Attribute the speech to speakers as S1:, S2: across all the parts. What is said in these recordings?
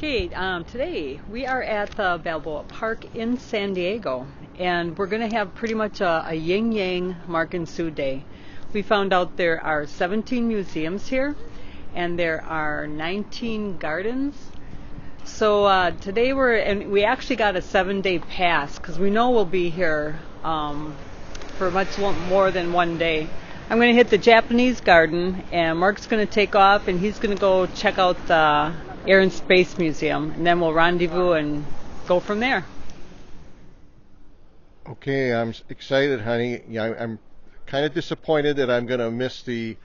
S1: Okay, today we are at the Balboa Park in San Diego, and we're going to have pretty much a Ying and Yang Mark and Sue day. We found out there are 17 museums here, and there are 19 gardens. So today we actually got a 7-day pass because we know we'll be here for much more than one day. I'm going to hit the Japanese garden, and Mark's going to take off, and he's going to go check out the Air and Space Museum, and then we'll rendezvous and go from there.
S2: Okay, I'm excited, honey. Yeah, I'm kind of disappointed that I'm going to miss the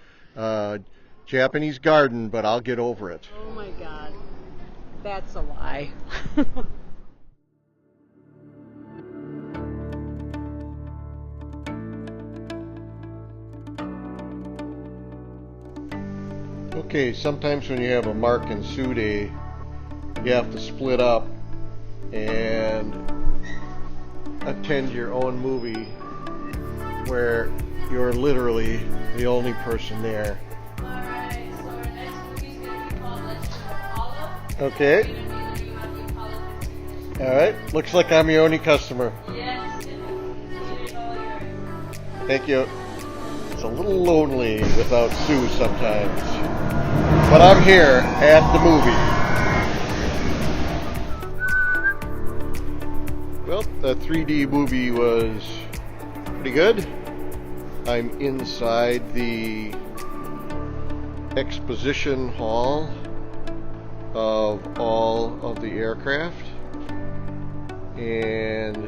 S2: Japanese garden, but I'll get over it.
S1: Oh my God, that's a lie.
S2: Okay, sometimes when you have a Mark and Sue day, you have to split up and attend your own movie where you're literally the only person there.
S3: Alright, so our next movie is going to be called Legend of Apollo.
S2: Okay. Alright, looks like I'm your only customer.
S3: Yes, it's all yours.
S2: Thank you. It's a little lonely without Sue sometimes. But I'm here at the movie. Well, the 3D movie was pretty good. I'm inside the exposition hall of all of the aircraft. And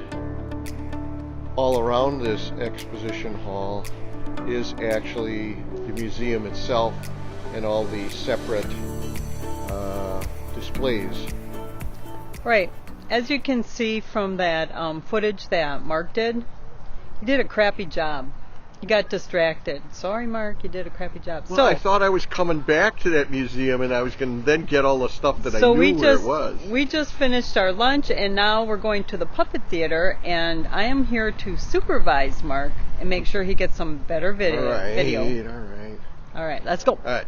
S2: all around this exposition hall is actually the museum itself and all the separate displays.
S1: Right. As you can see from that footage that Mark did, he did a crappy job. He got distracted. Sorry, Mark, you did a crappy job.
S2: Well, I thought I was coming back to that museum and I was going to then get all the stuff that I knew where it was.
S1: We just finished our lunch and now we're going to the puppet theater, and I am here to supervise Mark and make sure he gets some better video. All right, let's go.
S2: All right.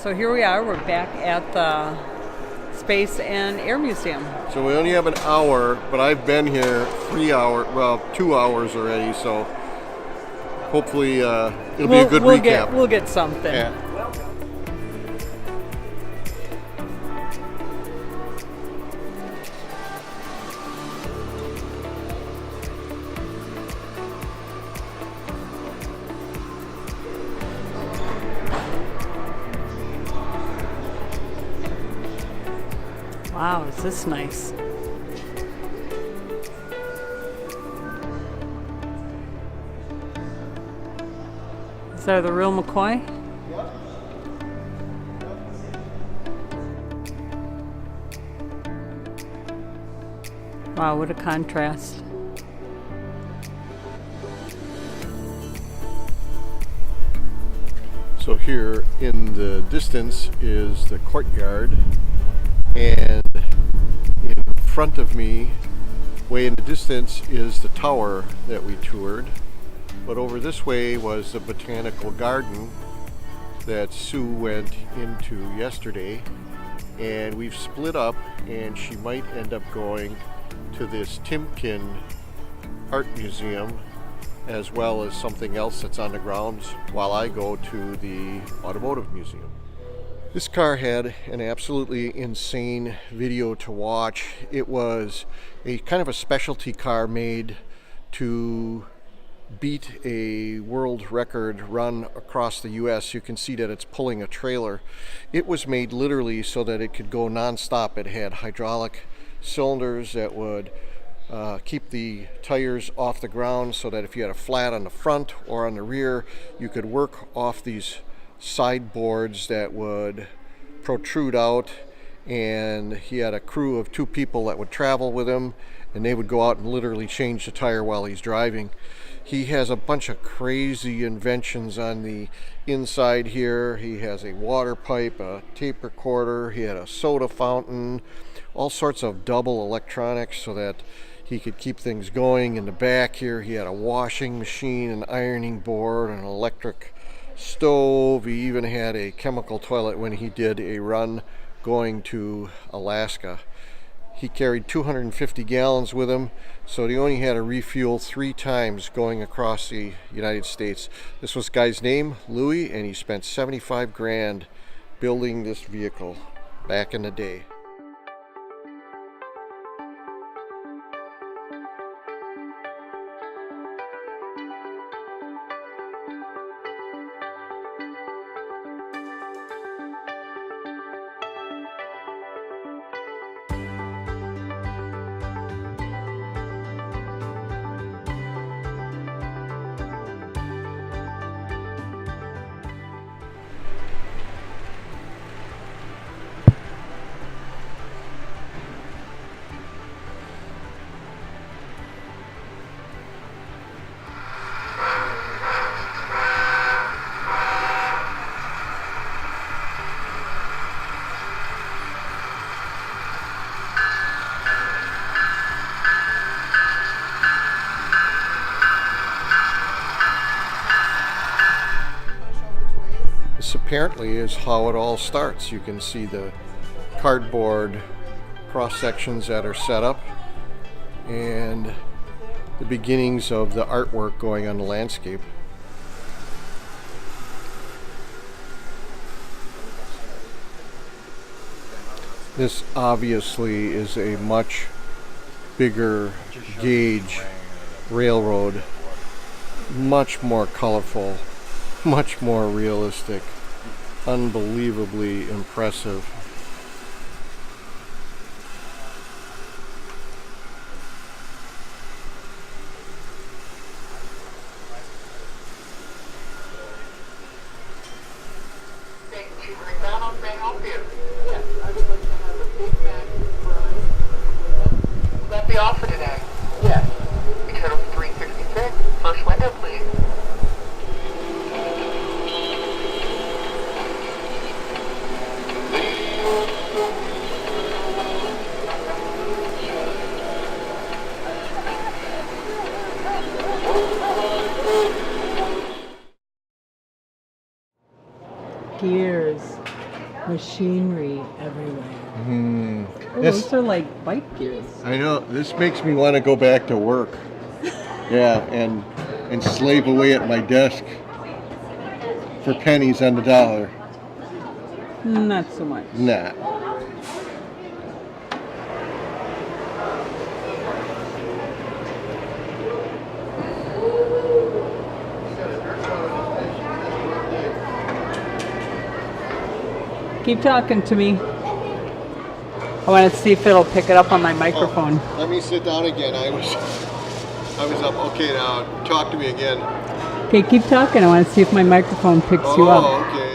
S1: So here we are. We're back at the Space and Air Museum.
S2: So we only have an hour, but I've been here 2 hours already, so hopefully it'll be a good recap.
S1: We'll get something.
S2: Yeah.
S1: Wow, is this nice? Is that the real McCoy? Wow, what a contrast.
S2: So here in the distance is the courtyard, and in front of me, way in the distance, is the tower that we toured. But over this way was the Botanical Garden that Sue went into yesterday, and we've split up, and she might end up going to this Timken Art Museum as well as something else that's on the grounds while I go to the Automotive Museum. This car had an absolutely insane video to watch. It was a kind of a specialty car made to beat a world record run across the US. You can see that it's pulling a trailer. It was made literally so that it could go non-stop. It had hydraulic cylinders that would keep the tires off the ground, so that if you had a flat on the front or on the rear, you could work off these sideboards that would protrude out. And he had a crew of 2 people that would travel with him, and they would go out and literally change the tire while he's driving. He has a bunch of crazy inventions on the inside here. He has a water pipe, a tape recorder, he had a soda fountain, all sorts of double electronics so that he could keep things going. In the back here, he had a washing machine, an ironing board, an electric stove. He even had a chemical toilet when he did a run going to Alaska. He carried 250 gallons with him, so he only had to refuel 3 times going across the United States. This was guy's name, Louis, and he spent 75 grand building this vehicle back in the day. This apparently is how it all starts. You can see the cardboard cross sections that are set up and the beginnings of the artwork going on the landscape. This obviously is a much bigger gauge railroad, much more colorful, much more realistic, unbelievably impressive.
S4: McDonald's may help you. Yes, I would like to have a Big Mac fries. Will that be all for today? Yes. Total 366. First window, please.
S1: Gears, machinery everywhere. Oh, those are like bike gears.
S2: I know, this makes me want to go back to work. Yeah, and slave away at my desk for pennies on the dollar.
S1: Not so much.
S2: Nah.
S1: Keep talking to me. I want to see if it'll pick it up on my microphone.
S2: Oh, let me sit down again. I was up. Okay, now talk to me again.
S1: Okay, keep talking. I want to see if my microphone picks you up.
S2: Oh, okay.